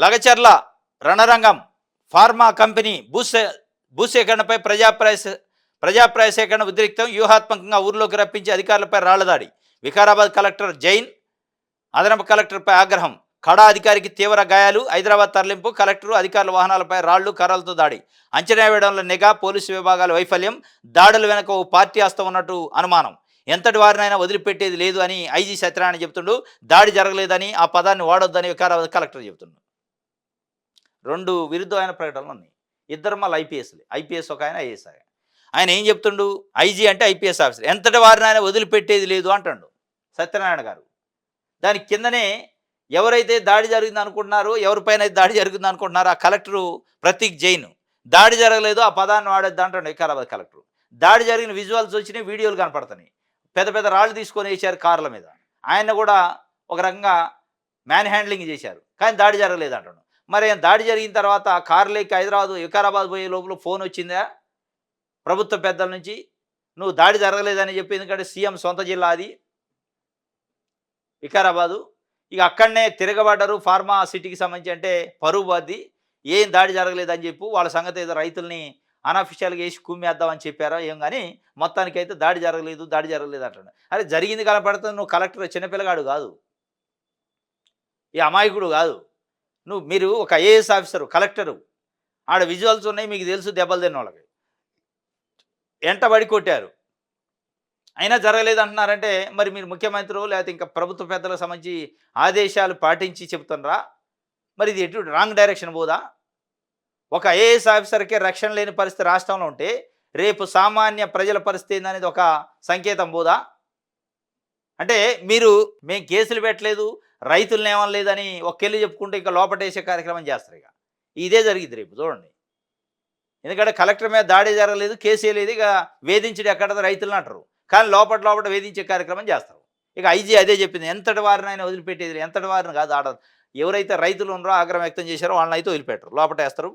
లగచర్ల రణరంగం pharma company భూసేకరణపై ప్రజాప్రాయ సేకరణ ఉద్రిక్తం. వ్యూహాత్మకంగా ఊర్లోకి రప్పించి అధికారులపై రాళ్లదాడి. వికారాబాద్ కలెక్టర్ జైన్, అదనపు కలెక్టర్పై ఆగ్రహం. కడా అధికారికి తీవ్ర గాయాలు. హైదరాబాద్ తరలింపు. కలెక్టరు, అధికారుల వాహనాలపై రాళ్లు, కర్రలతో దాడి. అంచనా వేయడంలో నిఘా, పోలీసు విభాగాల వైఫల్యం. దాడుల వెనక ఓ పార్టీ హస్తం ఉన్నట్టు అనుమానం. ఎంతటి వారినైనా వదిలిపెట్టేది లేదు అని ఐజీ సత్యనారాయణ చెబుతుండు. దాడి జరగలేదని, ఆ పదాన్ని వాడొద్దని వికారాబాద్ కలెక్టర్ చెబుతుండు. రెండు విరుద్ధమైన ప్రకటనలు ఉన్నాయి. ఇద్దరు మళ్ళీ ఐపీఎస్ ఒక ఆయన, ఐఏఎస్ ఆయన. ఆయన ఏం చెప్తుండు? ఐజీ అంటే ఐపీఎస్ ఆఫీసర్. ఎంతటి వారిని ఆయన వదిలిపెట్టేది లేదు అంటాడు సత్యనారాయణ గారు. దానికి కిందనే ఎవరైతే దాడి జరిగింది అనుకుంటున్నారో, ఎవరిపైన దాడి జరిగింది అనుకుంటున్నారో ఆ కలెక్టరు ప్రతీక్ జైన్ దాడి జరగలేదు, ఆ పదాన్ని వాడొద్దు అంటాడు వికారాబాద్ కలెక్టర్. దాడి జరిగిన విజువల్స్ వచ్చినాయి, వీడియోలు కనపడుతున్నాయి. పెద్ద పెద్ద రాళ్ళు తీసుకొని వేసారు కార్ల మీద. ఆయన కూడా ఒక రకంగా మ్యాన్ హ్యాండ్లింగ్ చేశారు, కానీ దాడి జరగలేదు అంటాడు. మరి దాడి జరిగిన తర్వాత కారులోకి వికారాబాద్ పోయే లోపల ఫోన్ వచ్చిందా ప్రభుత్వ పెద్దల నుంచి? నువ్వు దాడి జరగలేదని చెప్పి, ఎందుకంటే సీఎం సొంత జిల్లా అది వికారాబాదు. ఇక అక్కడనే తిరగబడ్డారు ఫార్మా సిటీకి సంబంధించి, అంటే పరువు బాది. ఏం దాడి జరగలేదని చెప్పు, వాళ్ళ సంగతి ఏదో రైతుల్ని అనఫిషియల్గా వేసి కుమ్మేద్దామని చెప్పారా ఏం, కానీ మొత్తానికైతే దాడి జరగలేదు అంటాడు. అరే జరిగింది కనపడుతుంది. నువ్వు కలెక్టర్ చిన్నపిల్లగాడు కాదు, ఈ అమాయకుడు కాదు. మీరు ఒక ఐఏఎస్ ఆఫీసరు, కలెక్టరు. ఆడ విజువల్స్ ఉన్నాయి, మీకు తెలుసు. దెబ్బలు తిన్న వాళ్ళకి ఎంటబడి కొట్టారు, అయినా జరగలేదు అంటున్నారంటే మరి మీరు ముఖ్యమంత్రి లేకపోతే ఇంకా ప్రభుత్వ పెద్దలకు సంబంధించి ఆదేశాలు పాటించి చెబుతున్నారా? మరి ఇది ఎటు రాంగ్ డైరెక్షన్ పోదా? ఒక ఐఏఎస్ ఆఫీసర్కే రక్షణ లేని పరిస్థితి రాష్ట్రంలో ఉంటే రేపు సామాన్య ప్రజల పరిస్థితి ఏందనేది ఒక సంకేతం పోదా? అంటే మేము కేసులు పెట్టలేదు, రైతులను ఏమనలేదని ఒక్కెళ్ళి చెప్పుకుంటే ఇక లోపటేసే కార్యక్రమం చేస్తారు. ఇదే జరిగింది రేపు చూడండి. ఎందుకంటే కలెక్టర్ మీద దాడి జరగలేదు, కేసు లేదు, ఇక వేధించడం ఎక్కడ రైతులను అంటారు, కానీ లోపల వేధించే కార్యక్రమం చేస్తారు. ఇక ఐజీ అదే చెప్పింది, ఎంతటి వారిని ఆయన వదిలిపెట్టేది, ఎంతటి వారిని కాదు. ఎవరైతే రైతులు ఉన్నారో ఆగ్రహం వ్యక్తం చేశారో వాళ్ళని అయితే వదిలిపెట్టరు, లోపటేస్తారు.